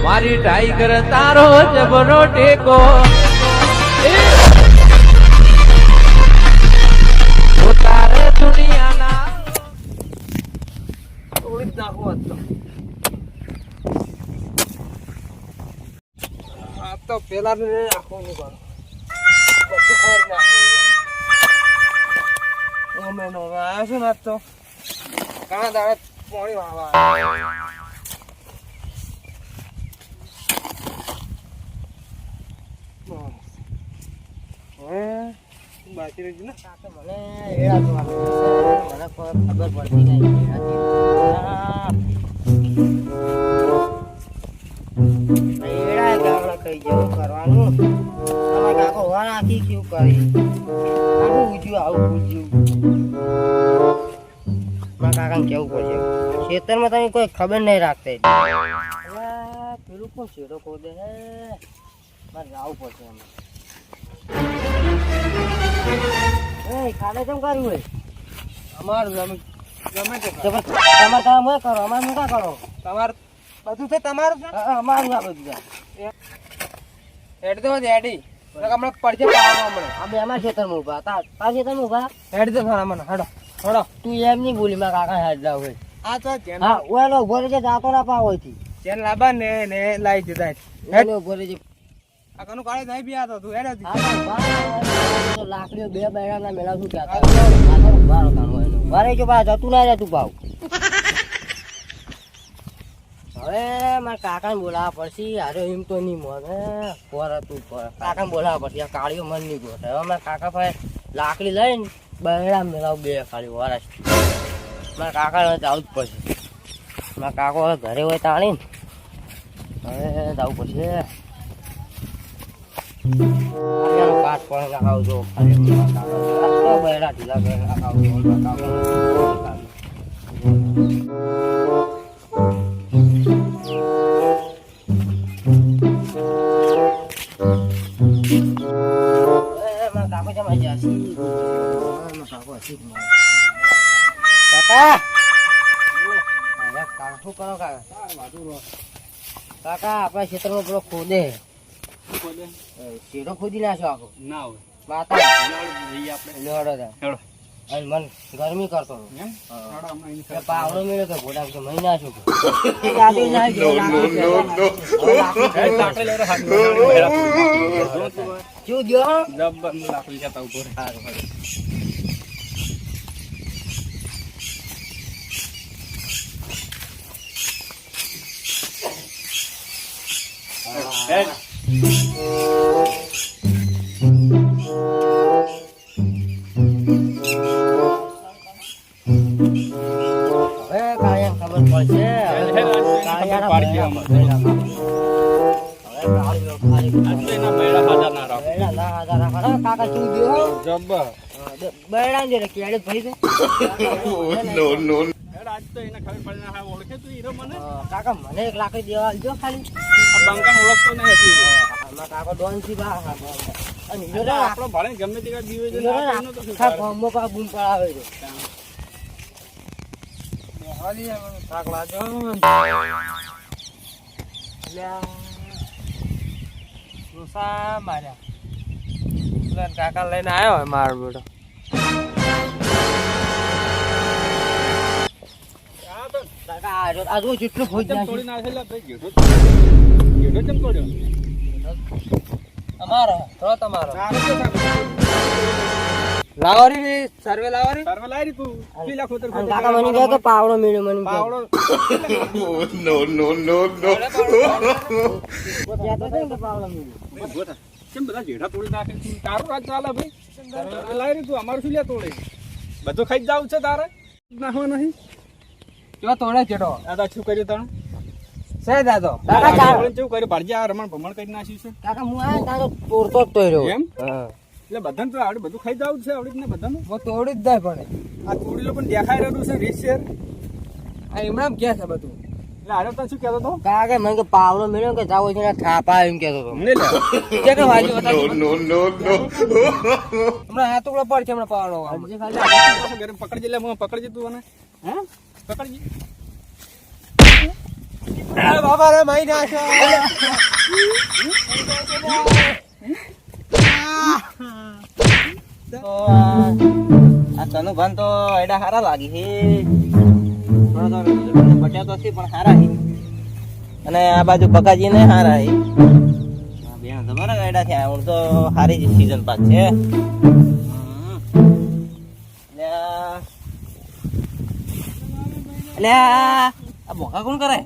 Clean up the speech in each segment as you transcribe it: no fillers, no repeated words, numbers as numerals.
મારી ટાઈગર તારો જબરો ટેકો તારે દુનિયાના થોડી નાખો હતો આ તો પેલા ને નાખવાનું કરો બધું ખબર નાખો અમે નો આવ્યો છું ને તો ઘણા દાડે પાણી વાળવા બાકી રહી ને મને ખબર પડતી નહીં ગામડા કઈ જેવું કરવાનું તમારે કાકો વાર આખી કેવું કરી આવું પૂછ્યું આવું પૂછ્યું મારા કાકાને કેવું પડશે ખેતરમાં તમે કોઈ ખબર નહીં રાખતા પેલું કોણ શેરો ખોદે હે મારે જવું પડશે અમે ખાને કેમ કર્યું હોય અમારું ગમે તે તમારે કામ હોય કરો અમારે મોટા કરો તમારે બધું છે તમારું અમારું આ બધું હેડ તો હેડી હમણાં પડશે હમણાં અમે અમારા ખેતરમાં ઉભા તારા ખેતરમાં ઉભા હેડ તો ખરા મને હડો હડો તું એમ નહીં બોલી મારા કાકા હેડ લાવ હોય આ તો હા ઓલો ઉભો રહેજે જાતો ના પાવ હોય થી જેન લાબા ને લાઈ દીધા હેડ ઉભો રહેજે આ કનું કાળે નહીં બી આતો તું હેડ લાકડીઓ બે બૈરાના મેળા શું ક્યાં બારો કામ હોય મારે જો બા જતું ના રહેતું ભાવ હવે મારા કાકાને બોલાવવા પડશે અરે એમ તો નહીં મને પર હતું પર કાકાને બોલાવવા પડશે આ કાળીઓ મન નહીં ગયો હવે મારા કાકા ભાઈ લાકડી લઈને બૈરા મેળાવ બે કાળી વરસ મારા કાકાને જવું જ પડશે મારા કાકો ઘરે હોય તાણીને હવે જવું પડશે કાટ પણ આવજો બૈરા ઢીલા આવજો કાકા આપણા ક્ષેત્રમાં પેલો ખોદે શેરો ખોદી નાખો આખો ના હોય મન ગરમી કરતો પાવડો મેળ્યો કે ઘોડા કે મહિના છું કાકા મને એક લાકડી દેવા આવજો ખાલી ઓળખતો નહીં કાકો ડોન થી આપણો ભાડે ગમે તે બૂમ પડાવે છે થાક લાજો માર્યા કાકા લઈને આવ્યો હોય મારો બેટો જેટલું અમારો તમારો લાવરી સર્વે લાવરી તું પીલા ખોતર કાકા મને કહે કે પાવડો મેળ્યો મને પાવડો નો પાવડો મેળ્યો કેમ બધા જેડા તોડી નાખે તારું રાત ચાલે ભાઈ લાવરી તું અમારું શું લે તોડે બધું ખાઈ જાવ છે તારે નાખવા નહીં જો તોડે જેડો દાદા શું કર્યું તને સે દાદો કાકા ચાવણ શું કર્યું ભાડજી આ રમણ ભમણ કરી નાખ્યું છે કાકા હું આ તારો તોડતો જ તોડ્યો એમ એટલે બધાને તો આવડે બધું ખાઈ જાવ છે આવડી ને બધાનું હું તોડી જ જાય પડે આ તોડીલો પણ દેખાઈ રહ્યું છે રીત શેર આ એમણામ કે છે બધું એટલે આરે તને શું કહેતો તો કાકા મને કે પાવડો મેળ્યો કે જાવ છે થાપા એમ કહેતો તો ને લે કે કે વાજી બતા નો હમણાં હાથ ટુકડો પડ છે હમણાં પાવડો ઘરે પકડજે લે હું પકડજે તું અને હે પકડજે બાબા રે માઈ નાખો. તો આ કનુભાન તો એડા હારા લાગી છે. થોડા બટ્યા તો છે પણ હારા છે. અને આ બાજુ બકાજી ને હારા છે. બેન ખબર એડા થયા હું તો હારી જ સીઝન પાક છે. એટલે આ બોકા કોણ કરે?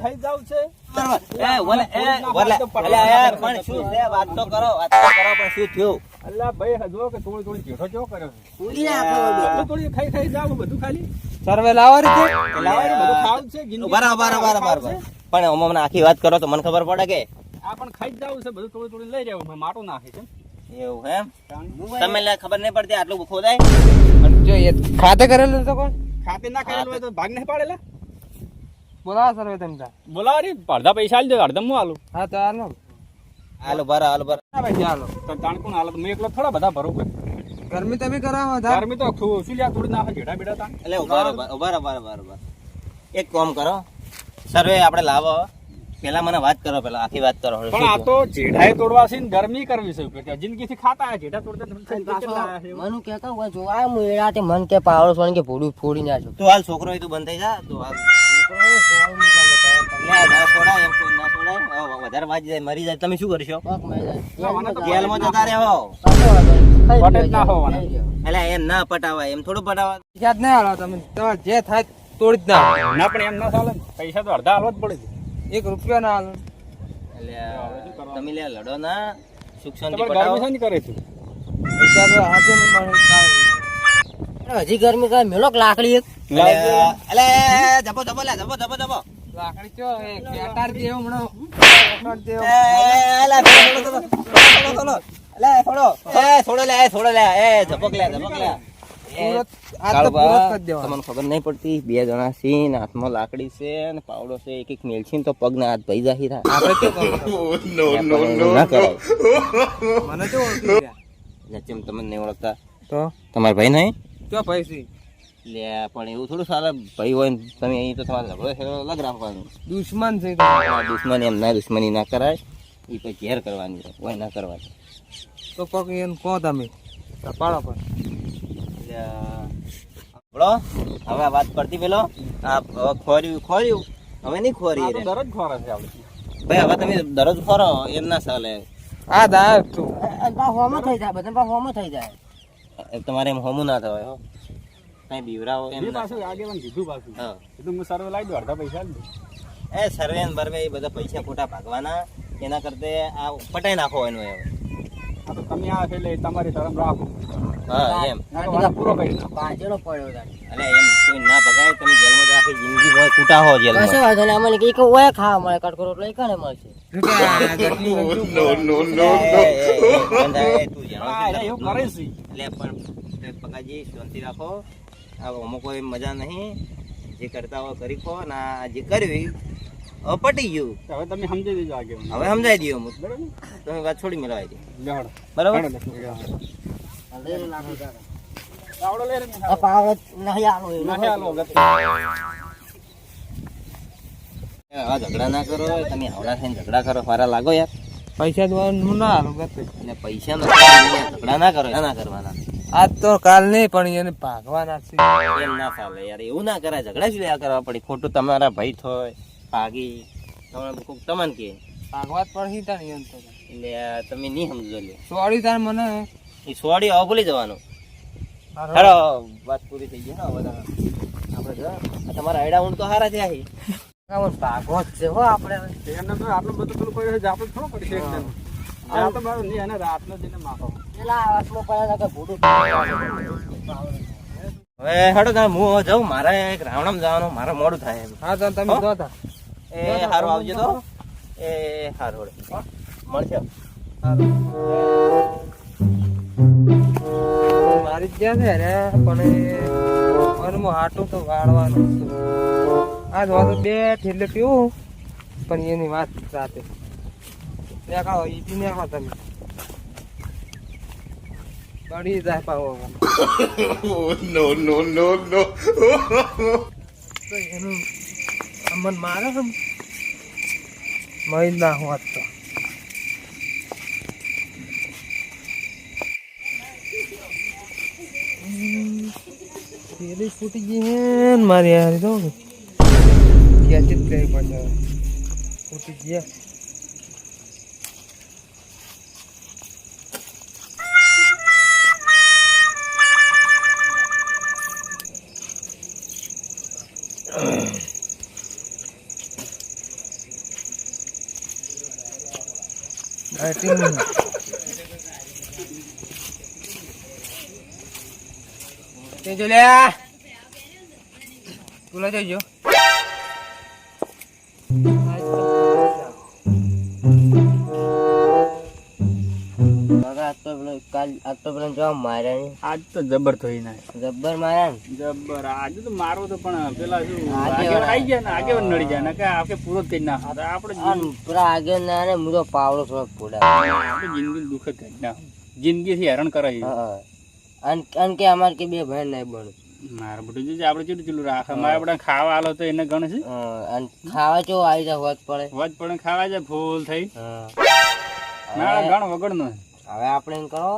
ખાઈ જાવ છે વાત તો કરો પણ શું થયું? અલ્લા ભાઈ હજુ કે થોડી થોડી જેઠો ચો કર્યો છે. થોડી ખાઈ જાવ બધું ખાલી સર્વે લાવવા રીતે બધું ખાવ છે જિંદગી બરાબર પણ અમને આખી વાત કરો તો મને ખબર પડે કે આ પણ ખાઈ જાવ છે બધું થોડી થોડી લઈ જાવ માટું નાખે છે એવું એમ તમે ખબર નહીં પડતી આટલું ખોદાય. જો એ ખાતે કરેલું તો કોણ ખાતે ના કરેલું હોય તો ભાગ નહીં પાડેલા બોલાવો સર્વે તમે તાર. બોલાવા રે અડધા પૈસા આલી દો અડધા હું આલું હા તો હાલો હાલો બરા ચાલો તો તાણ કોણ હાલત મેં એકલો થોડા બધા ભરો ગરમી તમે કરાવો તાર. ગરમી તો શું લ્યા થોડી નાખે જેડા બેડા તાણ એટલે બરાબર એક કામ કરો સર્વે આપણે લાવો પેલા મને વાત કરો પેલા આખી વાત કરો. પણ આ તો જેડાએ તોડવા છે ને ગરમી કરવી છે જિંદગી થી ખાતા આયા જેડા તોડતા મન કેતા હોય જોવા મુએડા તે મન કે પાવડો સોન કે ફોડી ફોડી નાખ્યો. તું હાલ છોકરો હોય તું બંધ થઈ જા તું હાલ ના છોડાય એમ કોઈ ના છોડાય વધારે વાજી જાય મરી જાય તમે શું કરશો? જેલમાં જતા રહો. પટેજ ના હોવાના. એટલે એમ ના પટાવાય એમ થોડું પટાવાય. યાદ નહીં હાલો તમે તમારે જે થાય તોડી જ ના ના પણ એમ ના ચાલે ને. પૈસા તો અડધા હાલવા જ પડે છે. 1 રૂપિયા ના હાલો. એટલે તમે લે લડો ના સુખ શાંતિ તમારે પટાવો. ગરમી છે ને કરે છે પૈસા તો આજે નહીં મળે. હજી ગરમી કઈ મેલો લાકડી એક એટલે જબો લાકડી ચો એ કેટાર દેવ હમણાં કેટાર દેવ. થોડો લે ઝપક લે પૂરત આ તો પૂરત કરી દેવાનો. તમને ખબર નહીં પડતી બે જણા છે ને હાથમાં લાકડી છે ને પાવડો છે એક એક મેલ છે ને તો પગ ના હાથ ભઈ જાહી થાય. આપણે કેવું કરવું? ના કરાય. મને તો ઓળખી ગયા. જેમ તમને નહીં ઓળખતા તો તમારા ભાઈ નહીં ક્યાં પૈસી લે પણ એવું થોડું સારા ભાઈ હોય ને તમે અહીં તો તમારે ઝઘડો થયેલો અલગ રાખવાનું. દુશ્મન છે દુશ્મની એમ ના દુશ્મની ના કરાય એ પછી ઘેર કરવાની હોય ના કરવાની. તો પગ એને કહો તમે પાડો પર બળો હવે વાત પડતી પેલો આ ખોર્યું હવે નહીં ખોરી રે. દરરોજ ખોરા છે આપણે ભાઈ હવે તમે દરરોજ ખોરો એમ ના ચાલે. આ દાય તું હોમો થઈ જાય બધા હોમો થઈ જાય. તમારે એમ હોમું ના થવાય હો કઈ બીવરાવો એમ જે ના. પાછું આગેવાન કીધું પાછું હા કીધું હું સર્વે લાવી દઉં અડધા પૈસા આલી દઉં. એ સર્વે ને બર્વે એ બધા પૈસા ખોટા ભાગવાના એના કરતે આ પટાઈ નાખો એનું હવે. આ તો તમે આ છે એટલે તમારી શરમ રાખો હા એમ ના તો વાત પૂરો કરી નાખો. પાછળનો પડ્યો તારે. એટલે એમ કોઈ ના ભગાય તમે જેલમાં તો આખી જિંદગી હોય કૂટા હો જેલમાં. કશો વાંધો નહીં અમને કઈ ઓય ખાવા મળે કટકો રોટલો એ કને મળશે. તું હા, એટલે એવું કરે છે એટલે પણ પકાજી શાંતિ રાખો આ અમુક કોઈ મજા નહીં જે કરતા હોય કરી ખો ના જે કર્યું હવે પટી ગયું. તો હવે તમે સમજી દેજો આગેવાન હવે સમજાઈ દો અમુક બરાબર તમે વાત છોડી મેળવાઈ દે લેવાડો. બરાબર. પાવડો લઈ લે ને. આ પાવડો નહીં આલો એ નાખે આલો અગત્ય. આ ઝઘડા ના કરો તમે આવડા થઈને ઝઘડા કરો સારા લાગો યાર. પૈસા દવાનું ના હાલો ગતે. એટલે પૈસા નથી ઝઘડા ના કરો ના કરવાના આજ તો કાલ નહીં પણ એને ભાગવાના છે. એમ ના ચાલે યાર એવું ના કરાય ઝઘડા શું યાર કરવા પડી ખોટું તમારા ભાઈ થોય ભાગી તમને કોક તમને કે ભાગવા જ પડશે તાર એમ તો. એટલે તમે નહીં સમજો લે સોરી તાર મને એ સોડી હવે ભૂલી જવાનું. હેલો વાત પૂરી થઈ ગઈ. હા બધા આપણે જો આ તમારા આયડા ઊંડ તો હારા થયા છે. ભાગવો જ છે હો આપણે. એમને તો આટલું બધું પેલું કર્યું છે આપણે થોડું કરી શકીએ એમ. આ તો મારું નહીં અને રાતનો જઈને માપો. પેલા આસમાં પડ્યા હતા કે ભૂડું હવે હેડો તમે હું જાઉં મારે એક રાવણમ જવાનું મારે મોડું થાય એમ. હા તો તમે જો તા એ સારું આવજો તો એ સારું મળશે. મારી જ ગયા છે ને પણ મનમાં હાટું તો વાળવાનું છે. આ જોવા તો બે ઠેલે પીવું પણ એની વાત રાતે દેખાડો ઈથી દેખાડો તમે બળી જાય પાવો તો એનું અમન મારે છે મહિલ ના હોત તો પેલી ફૂટી ગઈ હે ને મારી યાર તો ક્યાંથી જ કઈ પડશે ફૂટી ગયા તે જો લે બોલા જજો આજ તો પેલા જવા માર્યા ને આજ તો જબર થઈ ના જબ્બર માર્યા ને જબર આજે તો મારો તો પણ પેલા શું આગેવાન આવી ગયા ને આગેવાન નડી જાય ને કે આપણે પૂરો જ કરી નાખો તો આપણે આ પૂરા આગળ ના ને હું તો પાવડો થોડોક ફોડા આપણે જિંદગી દુઃખ જ કરી નાખો જિંદગીથી હેરાન કરાવી અન કે અમારે કે બે ભાઈ નહીં બનું મારે બધું જે આપણે ચીડું ચીડું રાખે મારે બધા ખાવા આલો તો એને ગણ છે અને ખાવા ચો આવી જાય હોત પડે વચ પણ ખાવા જાય ફૂલ થઈ હા. ના ગણ વગર નો હવે આપણે એમ કરો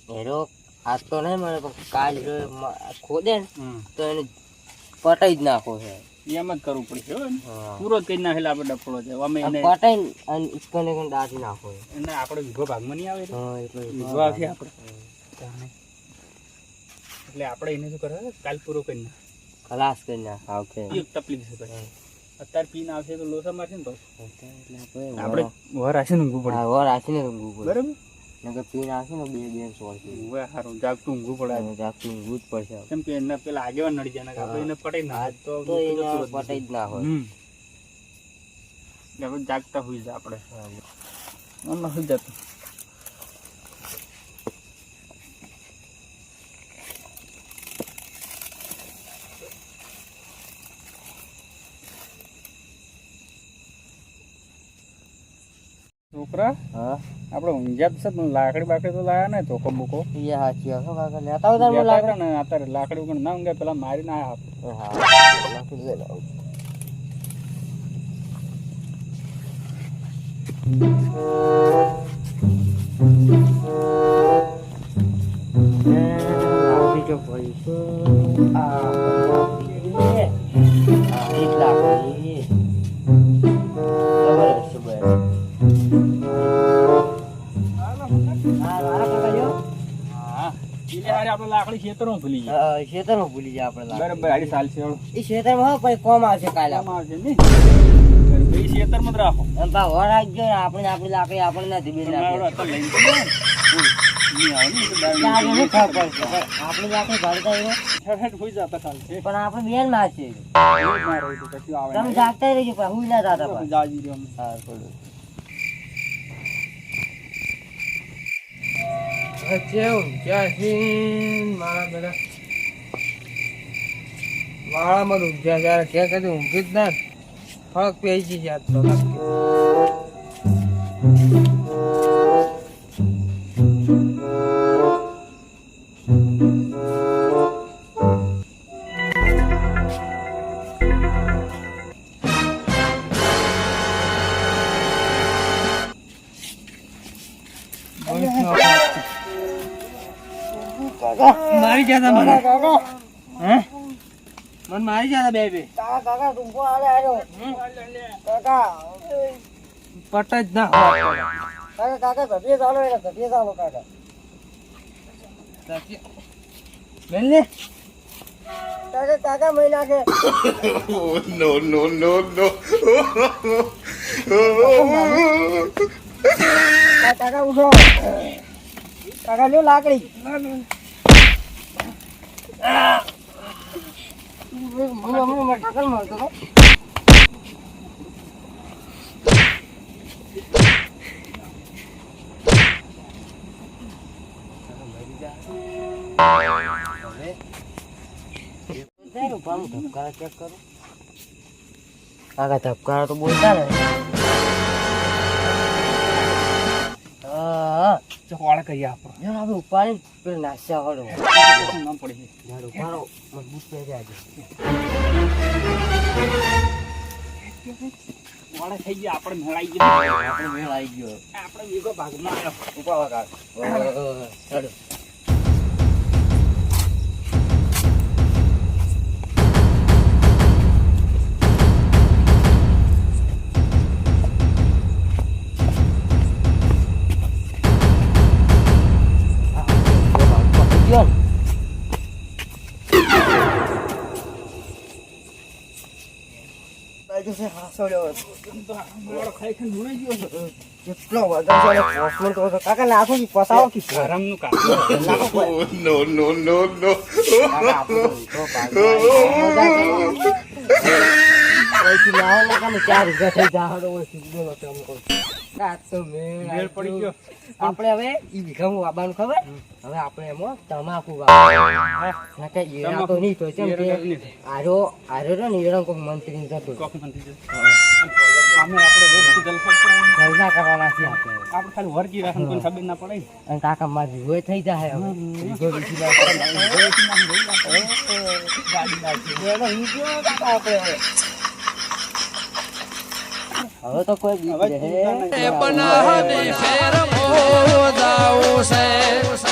હેરો આજ તો નહીં મળે પણ કાલ જો ખોદે ને તો એને પટાઈ જ નાખો છે એમ જ કરવું પડશે હો ને. હા. પૂરો જ કરી નાખેલા આપણે ડફળો છે અમે એને પટાઈ અને ઇસ્કોને કઈ દાટી નાખો છે. એને આપણે વિભો ભાગમાં નહીં આવે એટલે. હા એટલે વિભો આવશે આપણે તાણે. એટલે આપણે એને શું કરે કાલ પૂરો કરી નાખ ખલાસ કરી નાખ આવશે એક તકલીફ છે ભાઈ અત્યારે પીને આવશે તો લોસા મારશે ને પછી એટલે આપણે વર હશે ને ઊંઘવું પડે વર આશીને ઊંઘવું પડે બરાબર નકર પીને આવશે ને બે બેન સોળથી ઊંઘવા સારું જાગતું ઊંઘવું પડે જાગતું ઊંઘવું જ પડશે કેમ કે એના પેલા આગેવાન નડી જાય ને કે આપણે એને પટાઈ ના તો તો એને પટાઈ જ ના હોય એટલે આપણે જાગતા હોઈ જાય આપણે આમાં હોઈ જતું છોકરા હા આપણે ઊંઝા છે પણ લાકડી બાકડી તો લાયા ને ચોખ્ખો બોકો એ સાચી હશે કાકા લેતા હોય તાર લાકડા ને અત્યારે લાકડી વગર ના ઊંઘે પેલા મારી ના આયા હા લાકડી લઈ લાવ આવડી જો પડી છે એક લાકડી બરાબર છે બરાબર હા એટલે હારે આપણે લાકડી ખેતરમાં ભૂલી ગયા ખેતરમાં ભૂલી જાય આપણે બરાબર હારી સાલ છે એ ખેતરમાં હોય પછી કોમ આવશે કાલે આવશે ને ભાઈ ખેતરમાં જ રાખો અને પા વર રાખજો ને આપણે આપણી લાકડી આપણે નથી બેન તમારો અત્યારે લઈને તો જાય નહીં આવે ને તો આપણી લાકડી ભરતા એવો ઠેઠ હોઈ જતા સાલ છે પણ આપણે બેન માં છે ના રહી તો કશું આવે તમે જાગતા રહેજો પણ હું ના જાતા નહીં જાજી રહ્યો અમે. હા થોડું વાળામાં ઊંઘ્યા ત્યારે કે કદી ઊંઘી જ ના ફરક પેજી જાત તો મારી જતા મને હે મને મારી જતા બે બે કાકા ટૂંકો આલે આવ્યો કાકા પટ જ ના હોય કાકા ઘટીએ ચાલો એટલે ઘટીએ ચાલો કાકા બેન લે કાકા મહિના કે કાકા ઉઠો કાકા લ્યો લાકડી ઠાકર મળતો ચેક કરો કાકા ધબકારા તો બોલતા ને વાળા કહીએ આપણે યાર આપણે ઉપાડી પેલો નાસ્યા વાળો શું નામ પડે છે યાર ઉપાડો મજબૂત પહેરી આજે વાળા થઈ ગયા આપણે મેળાઈ ગયા આપણે મેળ આવી ગયો આપણે વેગો ભાગમાં આવ્યો ઉપાડવા કાઢ ચાલો વાળો ખાઈ ખાઈ મુણાઈ ગયો કેટલો વધારે પોસ્ટમેન તો કાકા નાખો કે પસાવો કે આરામનું કામ મેળ પડી ગયો આપણે હવે ઈ વીઘામાં વાબાનું ખબર હવે આપણે એમાં તમાકુ વાવવાનું કે ઈરા તો નહીં તો કેમ કે આરો નિરણ કોક મંત્રી જતો કોક મંત્રી છે અમે આપણે રોજ જલસા જલસા કરવાના છે આપણે આપણે ખાલી વર્ગી રાખન કોઈ ખબર ના પડે અને કાકા મારી હોય થઈ જાય હવે વીઘો વીઘી ગાડી નાખી હવે તો કોઈ બીજ હવે રહે બનાવની ફેર મો દાવ છે